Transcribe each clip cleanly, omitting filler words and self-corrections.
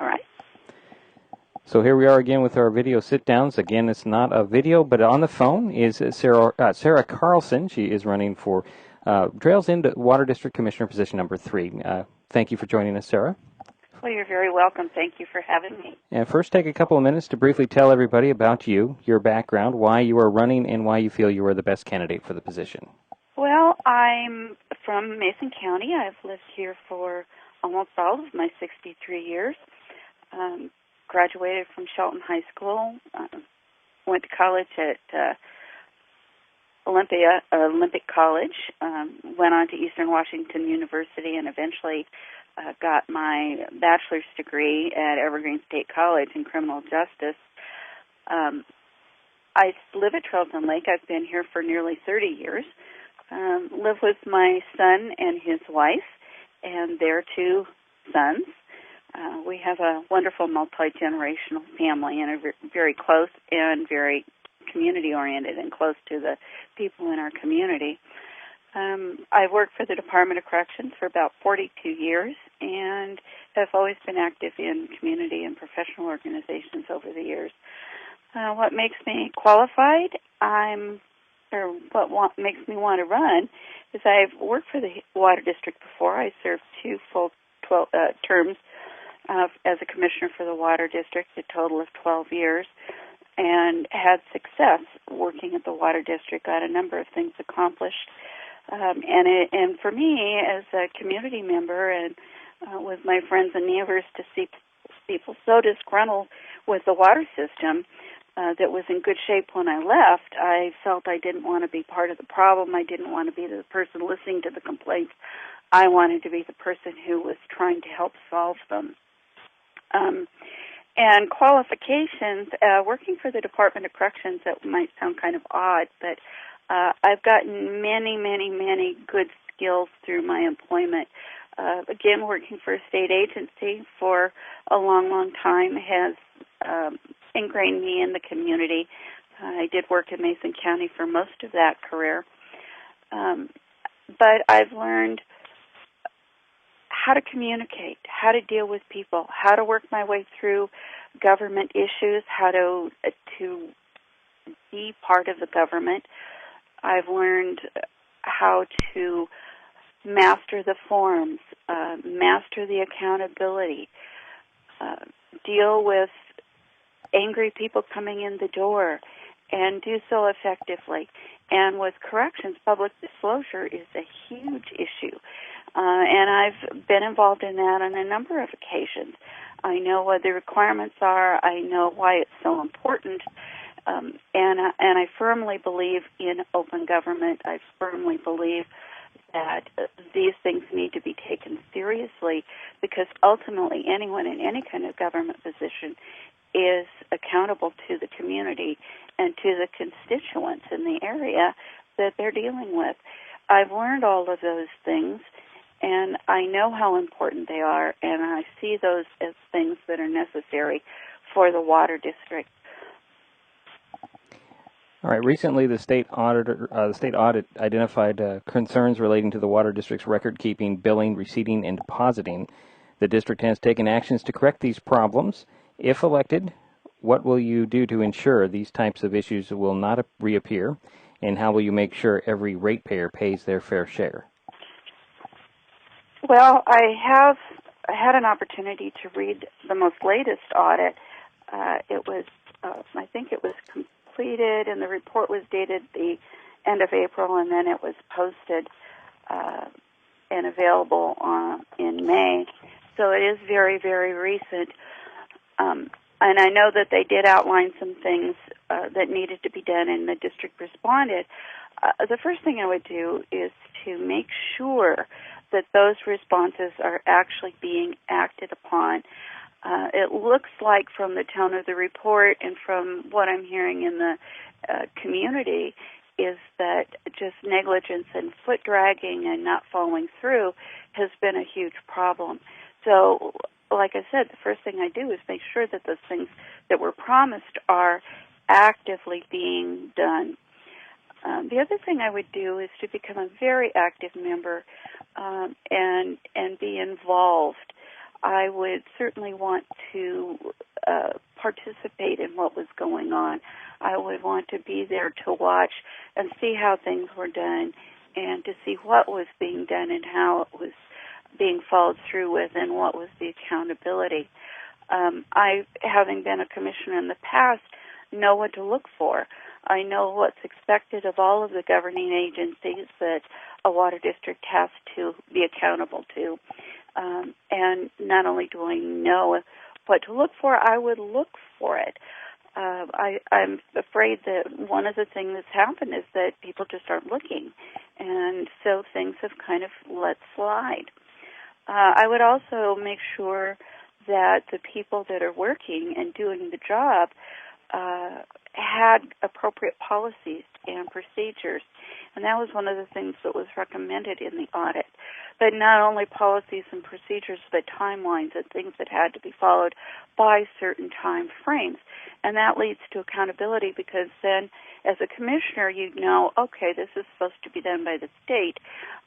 All right. So here we are again with our video sit-downs. Again, it's not a video, but on the phone is Sarah Carlson. She is running for Trails End Water District Commissioner position number 3. Thank you for joining us, Sarah. Well, you're very welcome. Thank you for having me. And first, take a couple of minutes to briefly tell everybody about you, your background, why you are running, and why you feel you are the best candidate for the position. Well, I'm from Mason County. I've lived here for almost all of my 63 years. Graduated from Shelton High School. Went to college at Olympic College. Went on to Eastern Washington University, and eventually got my bachelor's degree at Evergreen State College in criminal justice. I live at Trails End Lake. I've been here for nearly 30 years. Live with my son and his wife and their 2 sons. We have a wonderful multi-generational family and are very close and very community-oriented and close to the people in our community. I've worked for the Department of Corrections for about 42 years and have always been active in community and professional organizations over the years. What makes me qualified, what makes me want to run, is I've worked for the Water District before. I served 2 full terms as a commissioner for the Water District, a total of 12 years, and had success working at the Water District, got a number of things accomplished. And for me, as a community member and with my friends and neighbors, to see people so disgruntled with the water system that was in good shape when I left, I felt I didn't want to be part of the problem. I didn't want to be the person listening to the complaints. I wanted to be the person who was trying to help solve them. And qualifications, working for the Department of Corrections, that might sound kind of odd, but I've gotten many good skills through my employment. Again, working for a state agency for a long time has ingrained me in the community. I did work in Mason County for most of that career. But I've learned how to communicate, how to deal with people, how to work my way through government issues, how to be part of the government. I've learned how to master the forms, master the accountability, deal with angry people coming in the door, and do so effectively. And with corrections, public disclosure is a huge issue. And I've been involved in that on a number of occasions. I know what the requirements are. I know why it's so important. And I firmly believe in open government. I firmly believe that these things need to be taken seriously, because ultimately anyone in any kind of government position is accountable to the community and to the constituents in the area that they're dealing with. I've learned all of those things, and I know how important they are, and I see those as things that are necessary for the water district. All right. Recently, the state audit identified concerns relating to the Water District's record-keeping, billing, receipting, and depositing. The district has taken actions to correct these problems. If elected, what will you do to ensure these types of issues will not reappear, and how will you make sure every ratepayer pays their fair share? Well, I have had an opportunity to read the most latest audit. It was, I think it was completed, and the report was dated the end of April, and then it was posted and available in May. So it is very, very recent. And I know that they did outline some things that needed to be done, and the district responded. The first thing I would do is to make sure that those responses are actually being acted upon. It looks like from the tone of the report and from what I'm hearing in the community is that just negligence and foot dragging and not following through has been a huge problem. So, like I said, the first thing I do is make sure that those things that were promised are actively being done. The other thing I would do is to become a very active member and be involved. I would certainly want to participate in what was going on. I would want to be there to watch and see how things were done and to see what was being done and how it was being followed through with and what was the accountability. I, having been a commissioner in the past, know what to look for. I know what's expected of all of the governing agencies that a water district has to be accountable to. And not only do I know what to look for, I would look for it. I'm afraid that one of the things that's happened is that people just aren't looking, and so things have kind of let slide. I would also make sure that the people that are working and doing the job had appropriate policies and procedures. And that was one of the things that was recommended in the audit. But not only policies and procedures, but timelines and things that had to be followed by certain time frames. And that leads to accountability, because then as a commissioner you know, okay, this is supposed to be done by the state.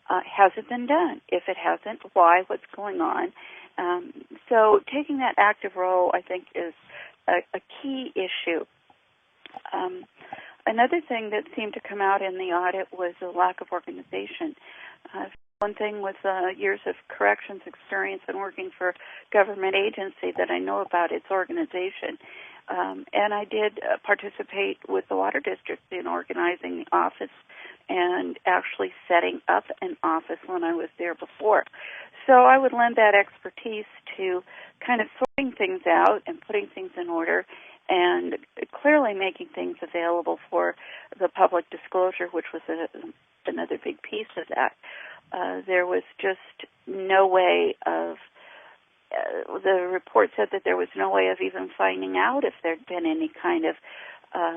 Has it been done? If it hasn't, why? What's going on? So taking that active role, I think, is a key issue. Another thing that seemed to come out in the audit was a lack of organization. One thing with years of corrections experience and working for a government agency that I know about, its organization. And I did participate with the Water District in organizing the office and actually setting up an office when I was there before. So I would lend that expertise to kind of sorting things out and putting things in order and clearly making things available for the public disclosure, which was another big piece of that. There was just no way of, the report said that there was no way of even finding out if there'd been any kind of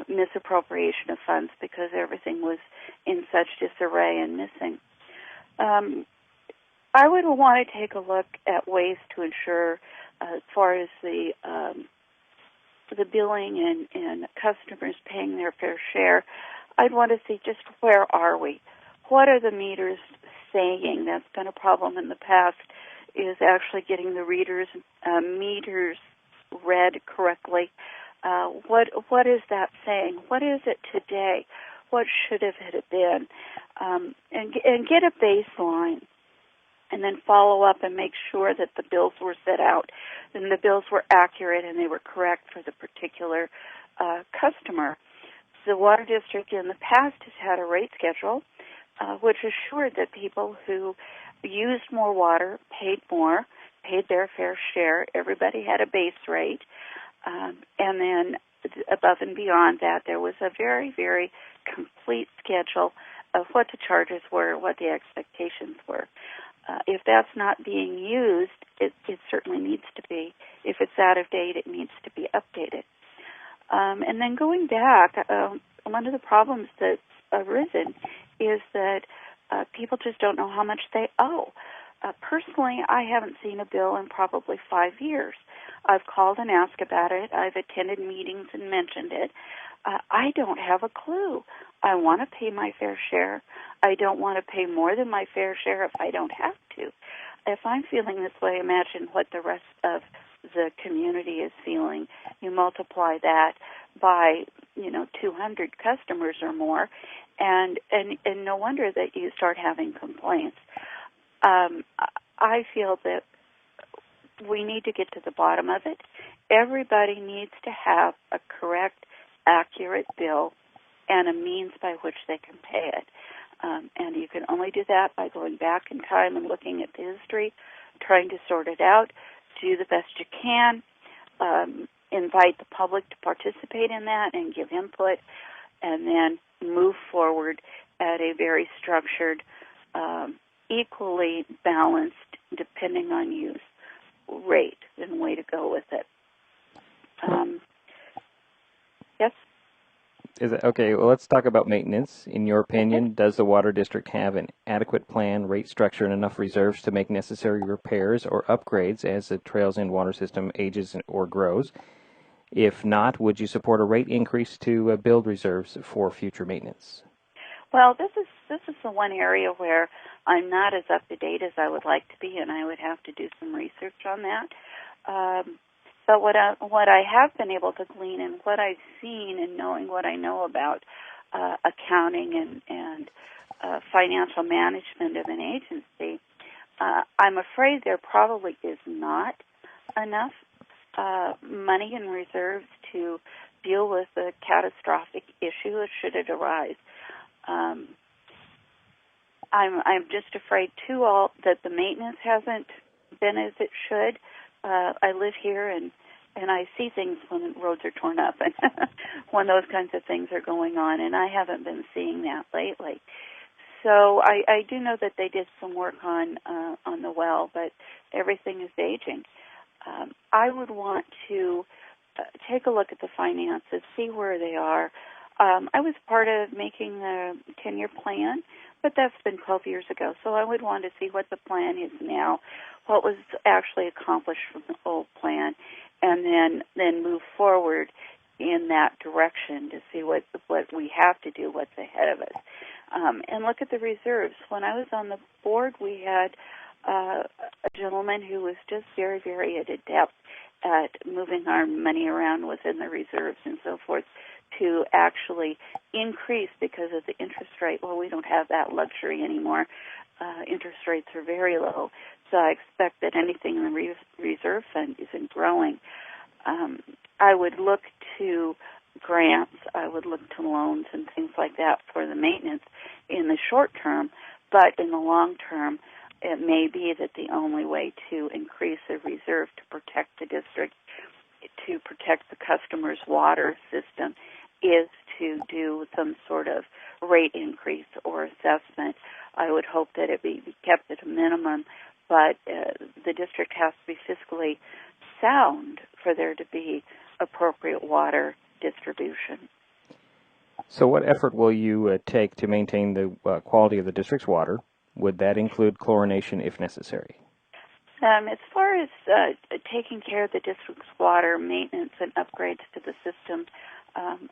misappropriation of funds, because everything was in such disarray and missing. I would want to take a look at ways to ensure, as far as the billing and customers paying their fair share, I'd want to see just where are we? What are the meters saying? That's been a problem in the past, is actually getting the meters read correctly. What is that saying? What is it today? What should have it been? And get a baseline, and then follow up and make sure that the bills were set out and the bills were accurate and they were correct for the particular customer. The Water District in the past has had a rate schedule which assured that people who used more water paid more, paid their fair share. Everybody had a base rate. And then above and beyond that, there was a very, very complete schedule of what the charges were, what the expectations were. If that's not being used, it certainly needs to be. If it's out of date, it needs to be updated. And then going back, one of the problems that's arisen is that people just don't know how much they owe. Personally, I haven't seen a bill in probably 5 years. I've called and asked about it. I've attended meetings and mentioned it. I don't have a clue. I want to pay my fair share. I don't want to pay more than my fair share if I don't have to. If I'm feeling this way, imagine what the rest of the community is feeling. You multiply that by, 200 customers or more, and no wonder that you start having complaints. I feel that we need to get to the bottom of it. Everybody needs to have a correct, accurate bill and a means by which they can pay it. And you can only do that by going back in time and looking at the history, trying to sort it out, do the best you can, invite the public to participate in that and give input, and then move forward at a very structured, equally balanced, depending on use, rate and way to go with it. Yes? Okay, well, let's talk about maintenance. In your opinion, does the Water District have an adequate plan, rate structure, and enough reserves to make necessary repairs or upgrades as the Trails End water system ages or grows? If not, would you support a rate increase to build reserves for future maintenance? Well, this is the one area where I'm not as up to date as I would like to be, and I would have to do some research on that. But what I have been able to glean and what I've seen and knowing what I know about accounting and financial management of an agency, I'm afraid there probably is not enough money in reserves to deal with a catastrophic issue should it arise. I'm just afraid too that the maintenance hasn't been as it should. I live here and I see things when roads are torn up and when those kinds of things are going on, and I haven't been seeing that lately. So I do know that they did some work on the well, but everything is aging. I would want to take a look at the finances, see where they are. I was part of making the 10-year plan, but that's been 12 years ago. So I would want to see what the plan is now, what was actually accomplished from the old plan, and then move forward in that direction to see what we have to do, what's ahead of us. And look at the reserves. When I was on the board, we had a gentleman who was just very, very adept at moving our money around within the reserves and so forth to actually increase because of the interest rate. Well, we don't have that luxury anymore. Interest rates are very low, so I expect that anything in the reserve fund isn't growing. I would look to grants, I would look to loans and things like that for the maintenance in the short term, but in the long term, it may be that the only way to increase the reserve to protect the district, to protect the customer's water system, is to do some sort of rate increase or assessment. I would hope that it be kept at a minimum, but the district has to be fiscally sound for there to be appropriate water distribution. So what effort will you take to maintain the quality of the district's water? Would that include chlorination if necessary? As far as taking care of the district's water, maintenance and upgrades to the system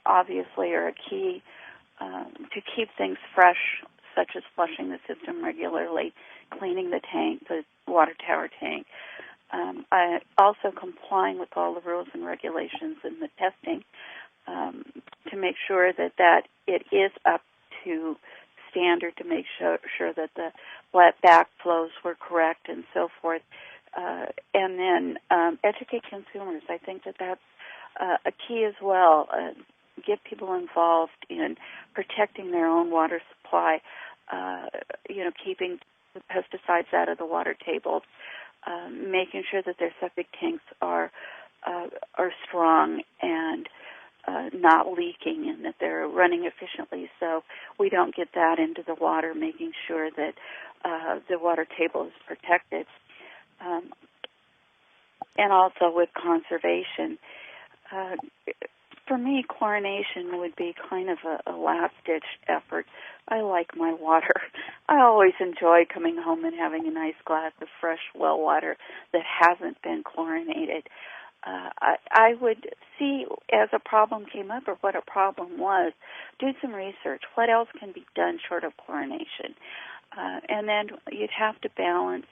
obviously are a key to keep things fresh, such as flushing the system regularly, cleaning the tank, the water tower tank. Also complying with all the rules and regulations in the testing to make sure that it is up to standard, to make sure that the backflows were correct and so forth. And then educate consumers. I think that's a key as well. Get people involved in protecting their own water supply, keeping the pesticides out of the water tables, making sure that their septic tanks are strong and not leaking and that they're running efficiently so we don't get that into the water, making sure that the water table is protected. And also with conservation. For me, chlorination would be kind of a last-ditch effort. I like my water. I always enjoy coming home and having a nice glass of fresh well water that hasn't been chlorinated. I would see, as a problem came up or what a problem was, do some research. What else can be done short of chlorination? And then you'd have to balance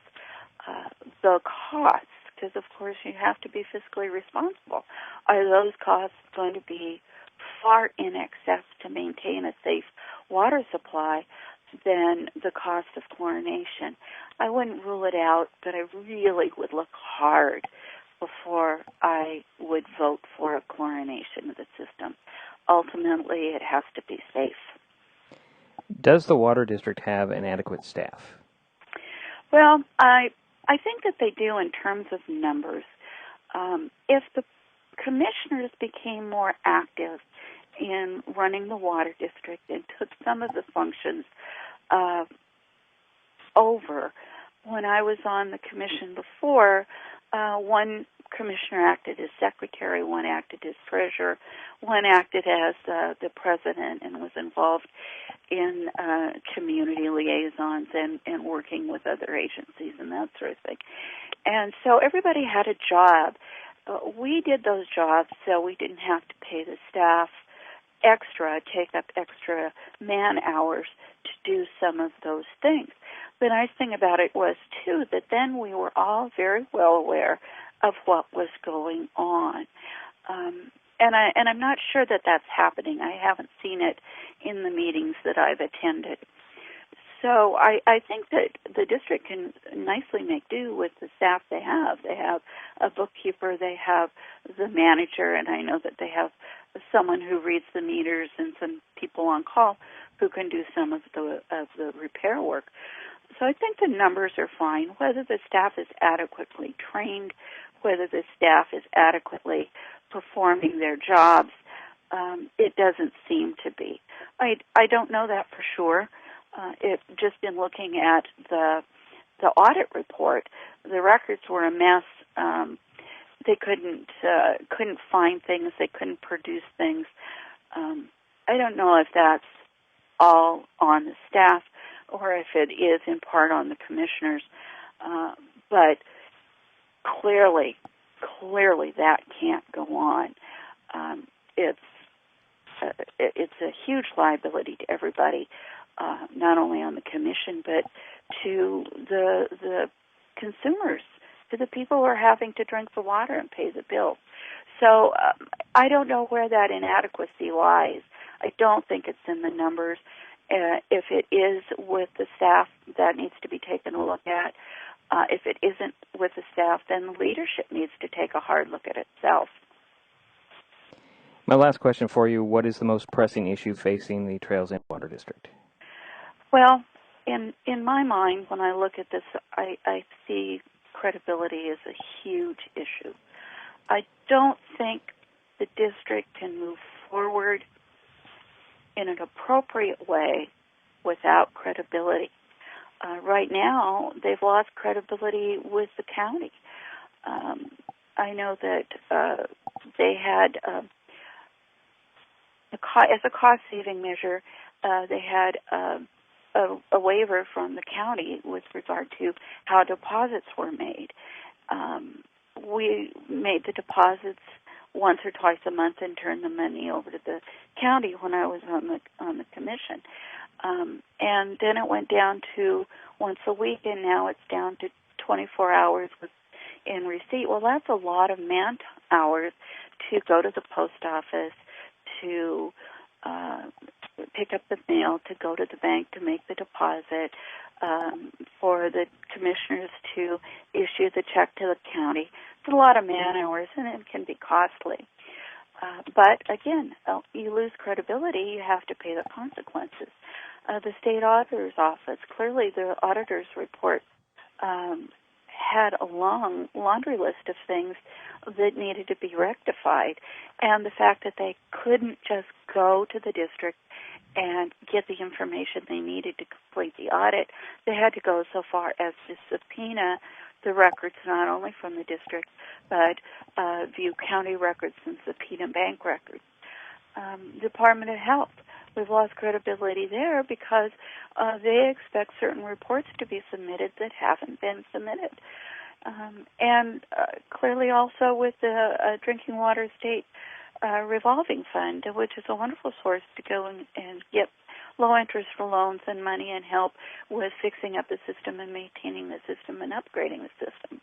the costs, because, of course, you have to be fiscally responsible. Are those costs going to be far in excess to maintain a safe water supply than the cost of chlorination? I wouldn't rule it out, but I really would look hard before I would vote for a chlorination of the system. Ultimately, it has to be safe. Does the water district have an adequate staff? Well, I think that they do in terms of numbers. If the commissioners became more active in running the water district and took some of the functions over, when I was on the commission before, one commissioner acted as secretary, one acted as treasurer, one acted as the president and was involved in community liaisons and working with other agencies and that sort of thing. And so everybody had a job. We did those jobs so we didn't have to pay the staff extra, take up extra man hours to do some of those things. the nice thing about it was, too, that then we were all very well aware of what was going on. And I'm not sure that that's happening. I haven't seen it in the meetings that I've attended. So I think that the district can nicely make do with the staff they have. They have a bookkeeper, they have the manager, and I know that they have someone who reads the meters and some people on call who can do some of the repair work. So I think the numbers are fine. Whether the staff is adequately trained, whether the staff is adequately performing their jobs, it doesn't seem to be. I don't know that for sure. Just in looking at the audit report, the records were a mess. They couldn't find things. They couldn't produce things. I don't know if that's all on the staff or if it is in part on the commissioners. But clearly that can't go on. It's a huge liability to everybody, not only on the commission but to the consumers, to the people who are having to drink the water and pay the bill. So I don't know where that inadequacy lies. I don't think it's in the numbers. If it is with the staff, that needs to be taken a look at. If it isn't with the staff, then leadership needs to take a hard look at itself. My last question for you, what is the most pressing issue facing the Trails and Water District? Well, in my mind, when I look at this, I see credibility as a huge issue. I don't think the district can move forward in an appropriate way without credibility. Right now, they've lost credibility with the county. I know that they had, as a cost-saving measure, they had a waiver from the county with regard to how deposits were made. We made the deposits once or twice a month and turned the money over to the county when I was on the commission. And then it went down to once a week, and now it's down to 24 hours in receipt. Well, that's a lot of man hours to go to the post office, to pick up the mail, to go to the bank to make the deposit, for the commissioners to issue the check to the county. It's a lot of man hours, and it can be costly. But again, you lose credibility, you have to pay the consequences. The state auditor's office, clearly the auditor's report had a long laundry list of things that needed to be rectified, and the fact that they couldn't just go to the district and get the information they needed to complete the audit, they had to go so far as to subpoena the records not only from the district but view county records and subpoena bank records. Department of Health, we've lost credibility there because they expect certain reports to be submitted that haven't been submitted. And clearly also with the Drinking Water State Revolving Fund, which is a wonderful source to go and get low-interest loans and money and help with fixing up the system and maintaining the system and upgrading the system.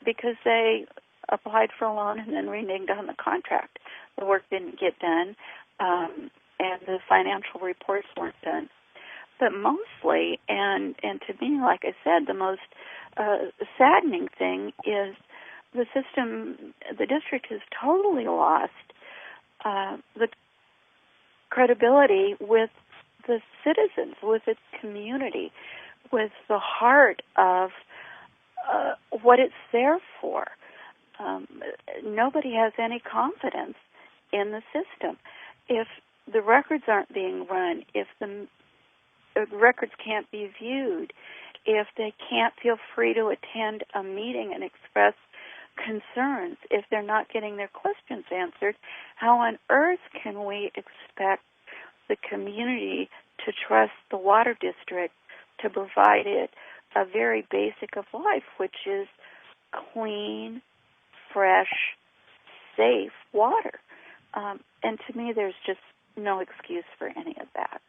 Because they applied for a loan and then reneged on the contract. The work didn't get done, and the financial reports weren't done. But mostly, and to me, like I said, the most saddening thing is the system, the district has totally lost the credibility with the citizens, with its community, with the heart of what it's there for. Nobody has any confidence in the system. If the records aren't being run, if the records can't be viewed, if they can't feel free to attend a meeting and express concerns, if they're not getting their questions answered, how on earth can we expect the community to trust the water district to provide it a very basic of life, which is clean, fresh, safe water? And to me, there's just no excuse for any of that.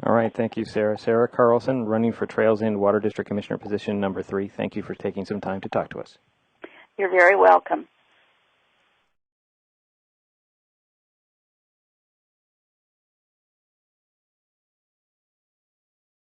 All right, thank you, Sarah. Sarah Carlson, running for Trails End Water District Commissioner position number 3. Thank you for taking some time to talk to us. You're very welcome.